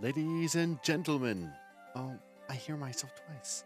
Ladies and gentlemen, oh, I hear myself twice.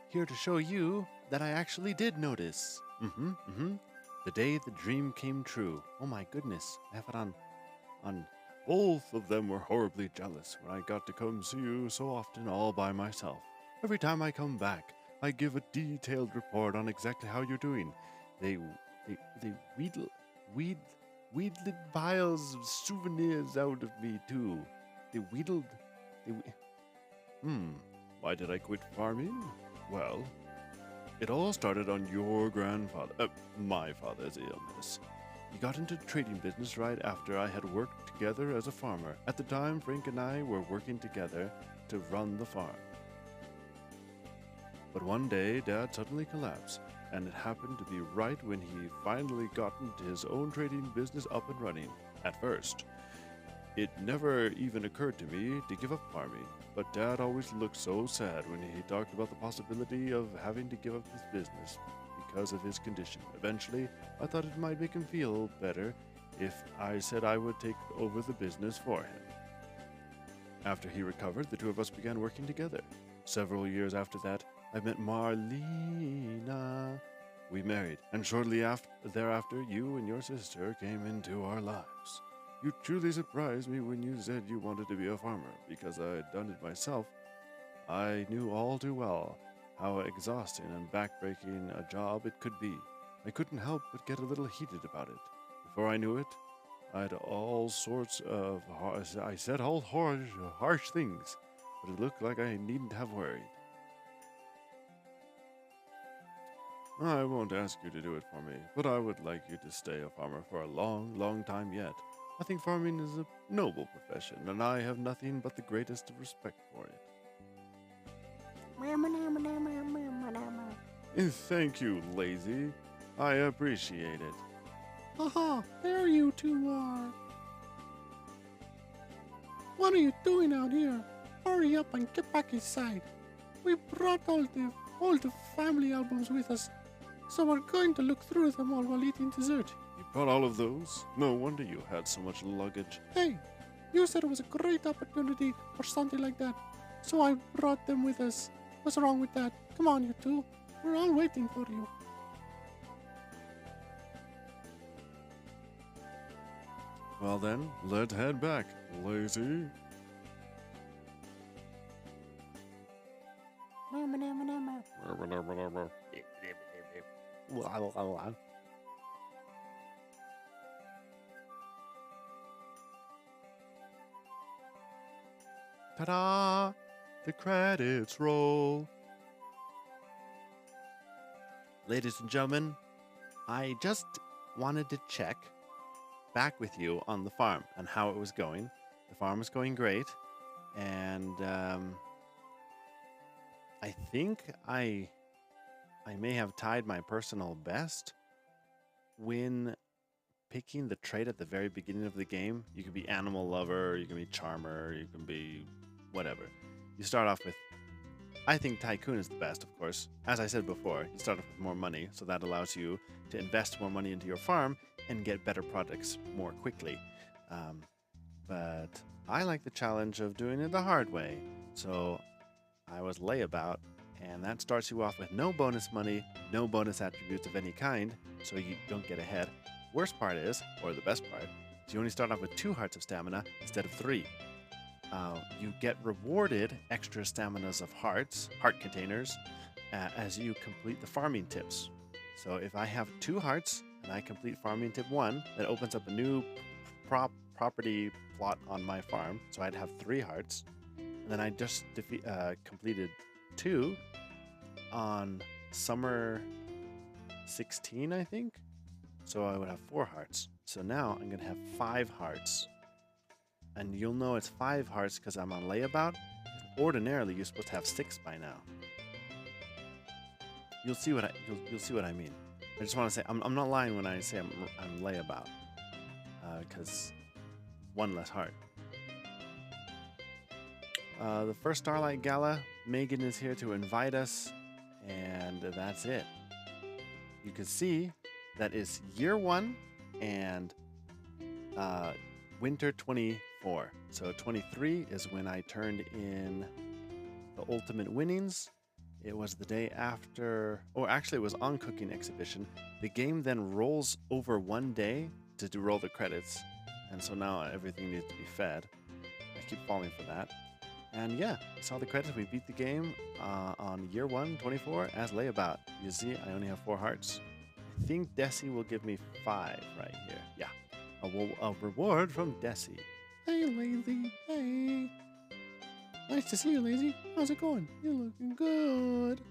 Here to show you that I actually did notice. The day the dream came true. Oh my goodness, I have it on. Both of them were horribly jealous when I got to come see you so often all by myself. Every time I come back, I give a detailed report on exactly how you're doing. They they weed wheedled piles of souvenirs out of me too. They wheedled. They. Hmm. Why did I quit farming? Well, it all started on your my father's illness. He got into the trading business right after I had worked together as a farmer. At the time, Frank and I were working together to run the farm. But one day, Dad suddenly collapsed, and it happened to be right when he finally got into his own trading business up and running. At first, it never even occurred to me to give up farming, but Dad always looked so sad when he talked about the possibility of having to give up his business because of his condition. Eventually, I thought it might make him feel better if I said I would take over the business for him. After he recovered, the two of us began working together. Several years after that, I met Marlena. We married, and shortly thereafter, you and your sister came into our lives. You truly surprised me when you said you wanted to be a farmer, because I had done it myself. I knew all too well how exhausting and backbreaking a job it could be. I couldn't help but get a little heated about it. Before I knew it, I had all sorts of I said all harsh things, but it looked like I needn't have worried. I won't ask you to do it for me, but I would like you to stay a farmer for a long, long time yet. I think farming is a noble profession, and I have nothing but the greatest of respect for it. Thank you, Lazy. I appreciate it. Aha, there you two are. What are you doing out here? Hurry up and get back inside. We brought all the family albums with us, so we're going to look through them all while eating dessert. You brought all of those? No wonder you had so much luggage. Hey, you said it was a great opportunity or something like that, so I brought them with us. What's wrong with that? Come on, you two. We're all waiting for you. Well then, let's head back, Lazy. Ta-da! The credits roll. Ladies and gentlemen, I just wanted to check back with you on the farm and how it was going. The farm was going great, and I think I may have tied my personal best when picking the trait at the very beginning of the game. You can be animal lover, you can be charmer, you can be whatever. You start off with, I think tycoon is the best, of course. As I said before, you start off with more money, so that allows you to invest more money into your farm and get better products more quickly. But I like the challenge of doing it the hard way, so I was Layabout, and that starts you off with no bonus money, no bonus attributes of any kind, so you don't get ahead. Worst part is, or the best part, is you only start off with 2 hearts of stamina instead of 3. You get rewarded extra staminas of heart containers, as you complete the farming tips. So if I have 2 hearts and I complete farming tip 1, that opens up a new property plot on my farm. So I'd have 3 hearts, and then I just completed 2 on summer 16, I think. So I would have 4 hearts. So now I'm gonna have 5 hearts. And you'll know it's 5 hearts because I'm on Layabout. Ordinarily, you're supposed to have 6 by now. You'll see what I mean. I just want to say I'm not lying when I say I'm Layabout, because 1 less heart. The first Starlight Gala, Megan is here to invite us, and that's it. You can see that it's year 1 and winter 20 4. So 23 is when I turned in the ultimate winnings. It was the day after, or actually it was on cooking exhibition. The game then rolls over one day to roll the credits. And so now everything needs to be fed. I keep falling for that. And yeah, we saw the credits. We beat the game on year 1, 24 as Layabout. You see, I only have 4 hearts. I think Desi will give me 5 right here. Yeah, a reward from Desi. Hey, Lazy. Hey. Nice to see you, Lazy. How's it going? You're looking good.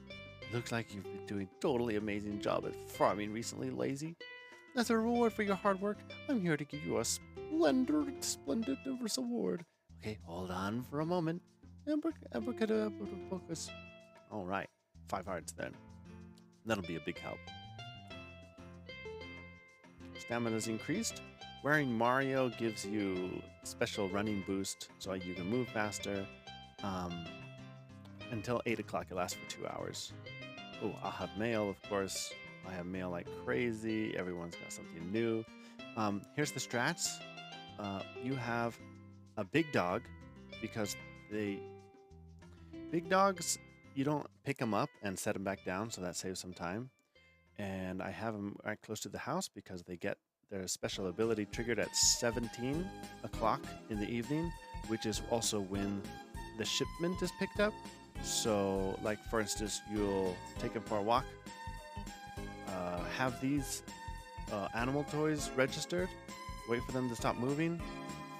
Looks like you've been doing a totally amazing job at farming recently, Lazy. As a reward for your hard work, I'm here to give you a splendid award. Okay, hold on for a moment. Abracadabra, focus. All right, 5 hearts then. That'll be a big help. Stamina's increased. Wearing Mario gives you special running boost, so you can move faster. Until 8 o'clock, it lasts for 2 hours. Oh, I'll have mail, of course. I have mail like crazy. Everyone's got something new. Here's the strats. You have a big dog, because big dogs, you don't pick them up and set them back down, so that saves some time. And I have them right close to the house because they get their special ability triggered at 17 o'clock in the evening, which is also when the shipment is picked up. So, like for instance, you'll take them for a walk, have these animal toys registered, wait for them to stop moving,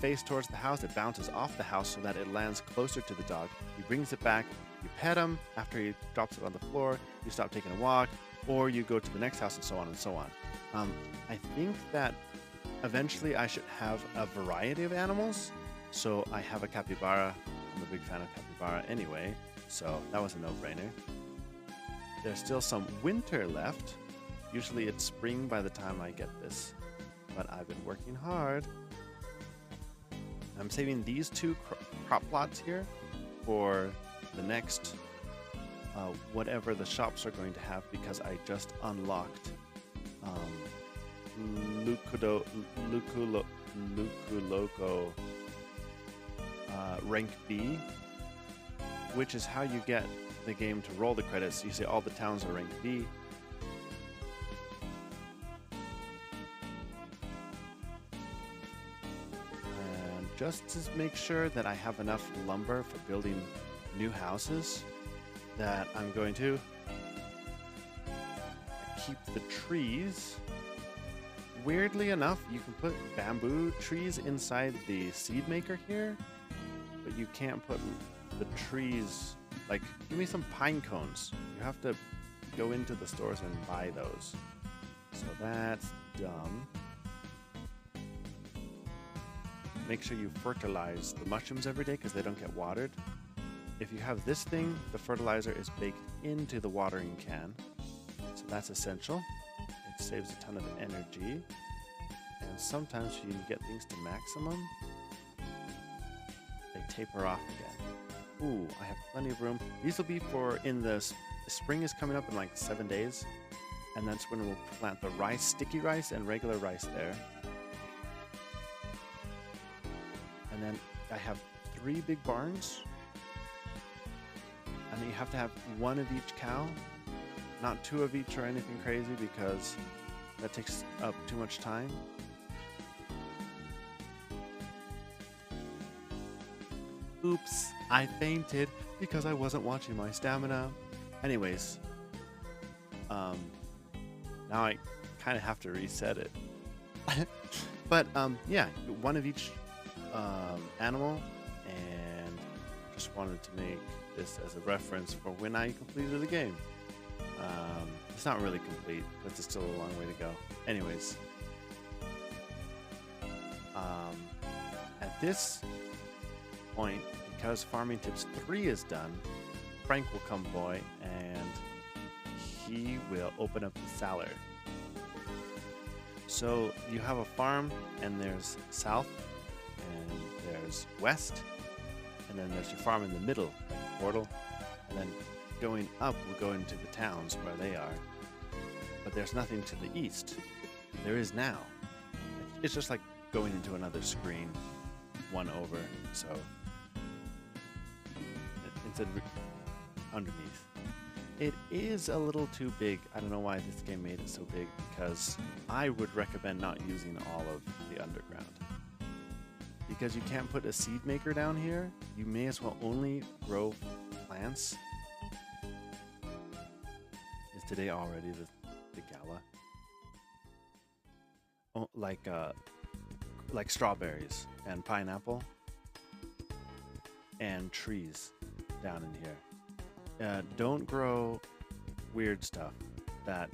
face towards the house. It bounces off the house so that it lands closer to the dog. He brings it back, you pet him. After he drops it on the floor, you stop taking a walk, or you go to the next house, and so on and so on. I think that eventually I should have a variety of animals. So I have a capybara. I'm a big fan of capybara anyway, so that was a no-brainer. There's still some winter left. Usually it's spring by the time I get this, but I've been working hard. I'm saving these 2 crop plots here for the next whatever the shops are going to have, because I just unlocked Luculoco rank B, which is how you get the game to roll the credits. You see all the towns are rank B. And just to make sure that I have enough lumber for building new houses, that I'm going to keep the trees. Weirdly enough, you can put bamboo trees inside the seed maker here, but you can't put the trees, like, give me some pine cones. You have to go into the stores and buy those. So that's dumb. Make sure you fertilize the mushrooms every day because they don't get watered. If you have this thing, the fertilizer is baked into the watering can. So that's essential. It saves a ton of energy. And sometimes you get things to maximum, they taper off again. Ooh, I have plenty of room. These will be for in the spring is coming up in like 7 days. And that's when we'll plant the rice, sticky rice, and regular rice there. And then I have 3 big barns. And you have to have 1 of each cow, not 2 of each or anything crazy, because that takes up too much time. Oops, I fainted because I wasn't watching my stamina. Anyways, now I kind of have to reset it. But yeah, 1 of each animal, and just wanted to make this as a reference for when I completed the game. It's not really complete, but it's still a long way to go. Anyways, at this point, because Farming Tips 3 is done, Frank will come boy and he will open up the cellar. So you have a farm, and there's south, and there's west, and then there's your farm in the middle, like a portal, and then going up will go into the towns where they are. But there's nothing to the east. There is now. It's just like going into another screen. one over, so instead of underneath. It is a little too big. I don't know why this game made it so big, because I would recommend not using all of the underground. Because you can't put a seed maker down here, you may as well only grow plants. Is today already the gala? Oh, like strawberries and pineapple and trees down in here. Don't grow weird stuff that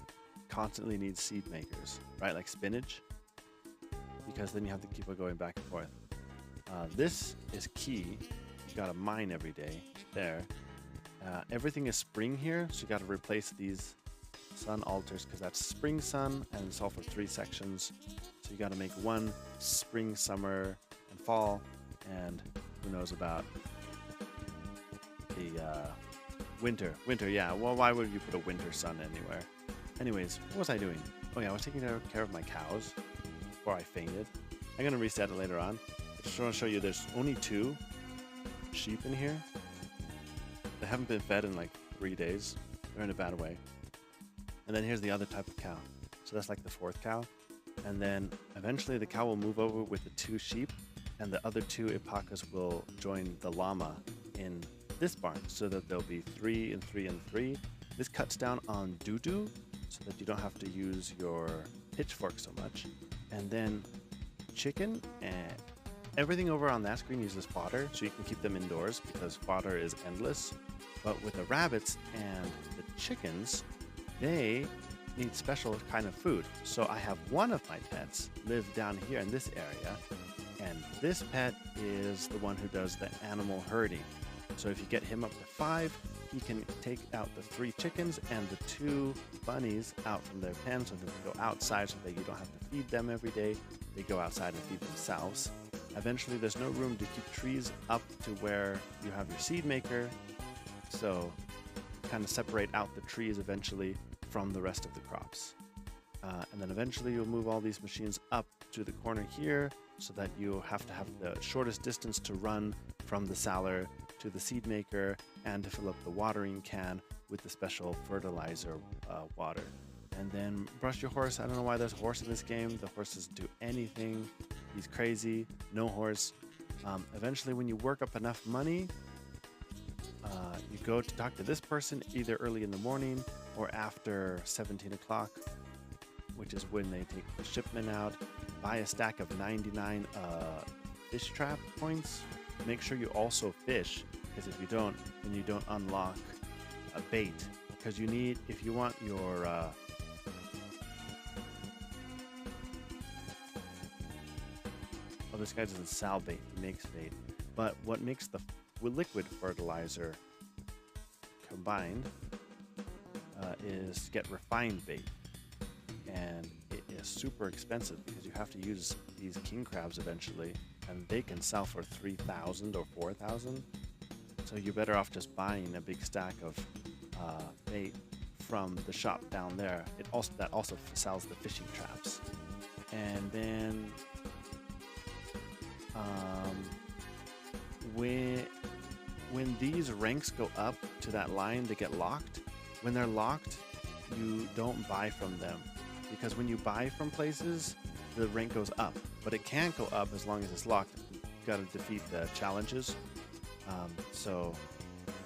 constantly needs seed makers, right? Like spinach, because then you have to keep on going back and forth. This is key. You gotta mine every day there. Everything is spring here, so you gotta replace these sun altars because that's spring sun, and it's all for 3 sections. So you gotta make one spring, summer, and fall, and who knows about the winter. Winter, yeah. Well, why would you put a winter sun anywhere? Anyways, what was I doing? Oh yeah, I was taking care of my cows before I fainted. I'm gonna reset it later on. I just want to show you there's only 2 sheep in here. They haven't been fed in like 3 days. They're in a bad way. And then here's the other type of cow. So that's like the 4th cow. And then eventually the cow will move over with the 2 sheep, and the other 2 alpacas will join the llama in this barn, so that there'll be 3 and 3 and 3. This cuts down on doo-doo, so that you don't have to use your pitchfork so much. And then chicken and everything over on that screen uses fodder, so you can keep them indoors because fodder is endless. But with the rabbits and the chickens, they need special kind of food. So I have one of my pets live down here in this area, and this pet is the one who does the animal herding. So if you get him up to 5, he can take out the 3 chickens and the 2 bunnies out from their pen, so that they go outside, so that you don't have to feed them every day. They go outside and feed themselves. Eventually there's no room to keep trees up to where you have your seed maker, so kind of separate out the trees eventually from the rest of the crops. And then eventually you'll move all these machines up to the corner here, so that you have to have the shortest distance to run from the salar to the seed maker, and to fill up the watering can with the special fertilizer water. And then brush your horse. I don't know why there's a horse in this game. The horse doesn't do anything. He's crazy. No horse. Eventually when you work up enough money, you go to talk to this person either early in the morning or after 17 o'clock, which is when they take the shipment out. Buy a stack of 99 fish trap points. Make sure you also fish, because if you don't, then you don't unlock a bait. Because you need, if you want your oh, this guy doesn't sell bait, he makes bait. But what makes the liquid fertilizer combined is to get refined bait. And it is super expensive because you have to use these king crabs eventually, and they can sell for 3,000 or 4,000. So you're better off just buying a big stack of bait from the shop down there. That also sells the fishing traps. And then when these ranks go up to that line, they get locked. When they're locked, you don't buy from them, because when you buy from places, the rank goes up, but it can't go up as long as it's locked. You've got to defeat the challenges. So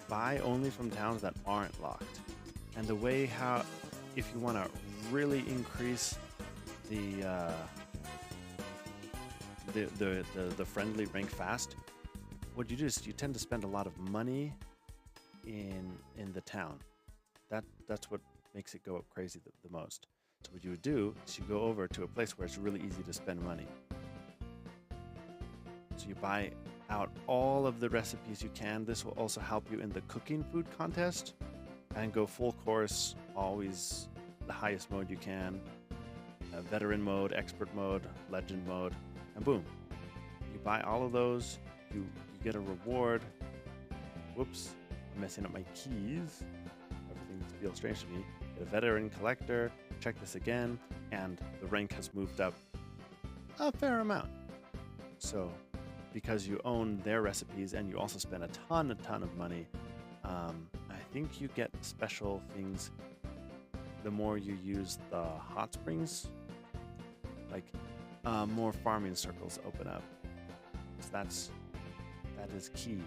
buy only from towns that aren't locked. And the way if you want to really increase the friendly rank fast, what you do is you tend to spend a lot of money in the town. That's what makes it go up crazy the most. So what you would do is you go over to a place where it's really easy to spend money. So you buy out all of the recipes you can. This will also help you in the cooking food contest, and go full course, always the highest mode you can. Veteran mode, expert mode, legend mode, and boom. You buy all of those, you get a reward. Whoops, I'm messing up my keys. Everything feels strange to me. Get a veteran collector, check this again, and the rank has moved up a fair amount. So because you own their recipes and you also spend a ton of money, I think you get special things the more you use the hot springs. Like more farming circles open up. So that is key.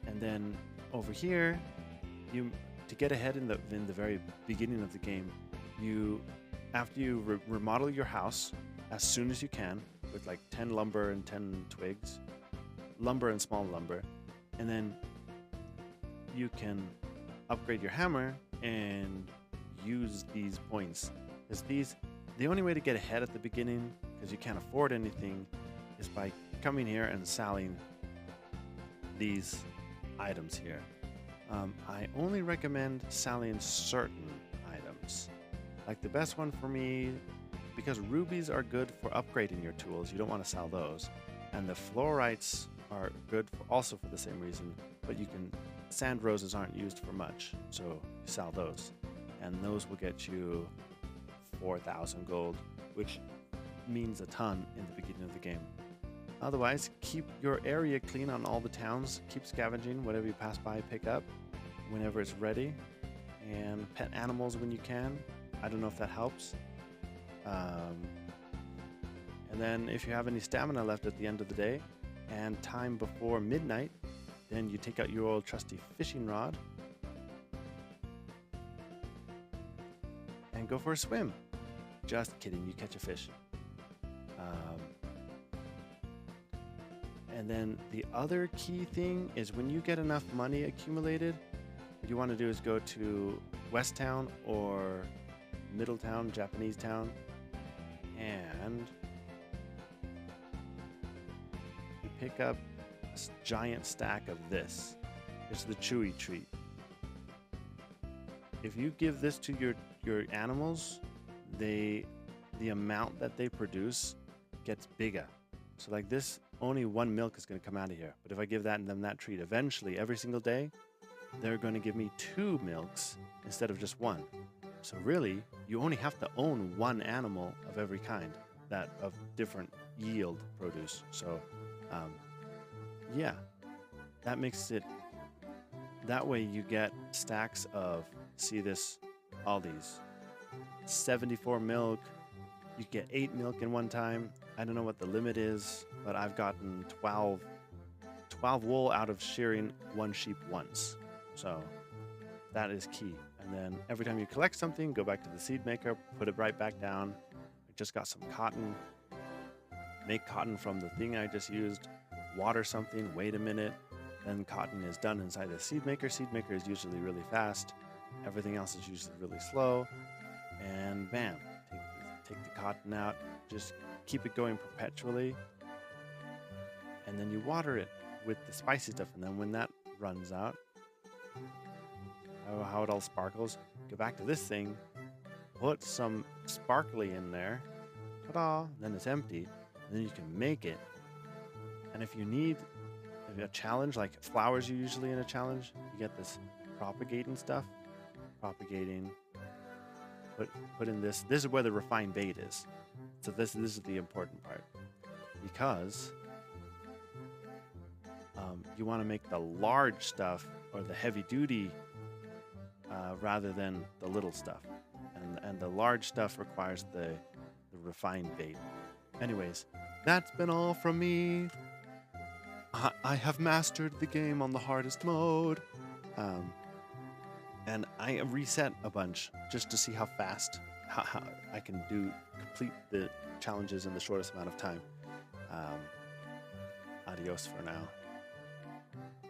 And then over here, to get ahead in the very beginning of the game, after you remodel your house as soon as you can with like 10 lumber and 10 twigs, lumber and small lumber, and then you can upgrade your hammer and use these points. Because the only way to get ahead at the beginning, because you can't afford anything, is by coming here and selling these items here. I only recommend selling certain items. Like the best one for me, because rubies are good for upgrading your tools, you don't want to sell those. And the fluorites are good also for the same reason, but sand roses aren't used for much, so you sell those. And those will get you 4,000 gold, which means a ton in the beginning of the game. Otherwise, keep your area clean on all the towns. Keep scavenging. Whatever you pass by, pick up whenever it's ready. And pet animals when you can. I don't know if that helps. And then if you have any stamina left at the end of the day and time before midnight, then you take out your old trusty fishing rod and go for a swim. Just kidding, you catch a fish. And then the other key thing is when you get enough money accumulated, what you want to do is go to West Town or Middle Town, Japanese Town, and you pick up a giant stack of this. It's the chewy treat. If you give this to your animals, the amount that they produce gets bigger. So like this, only one milk is going to come out of here. But if I give them that treat, eventually, every single day, they're going to give me 2 milks instead of just 1. So really, you only have to own 1 animal of every kind, that of different yield produce. So, yeah, that makes it, that way you get stacks of, see this, all these, 74 milk, you get 8 milk in one time. I don't know what the limit is, but I've gotten 12 wool out of shearing 1 sheep once. So that is key. And then every time you collect something, go back to the seed maker, put it right back down. I just got some cotton. Make cotton from the thing I just used. Water something, wait a minute. Then cotton is done inside the seed maker. Seed maker is usually really fast. Everything else is usually really slow. And bam, take the cotton out. Just keep it going perpetually. And then you water it with the spicy stuff. And then when that runs out, how it all sparkles, go back to this thing, put some sparkly in there, ta-da, then it's empty, and then you can make it. And if you need a challenge, like flowers are usually in a challenge, you get this propagating stuff, propagating, put in this is where the refined bait is. So this is the important part, because you want to make the large stuff or the heavy duty rather than the little stuff, and the large stuff requires the refined bait. Anyways, that's been all from me. I have mastered the game on the hardest mode, and I reset a bunch just to see how fast how I can complete the challenges in the shortest amount of time. Adios for now.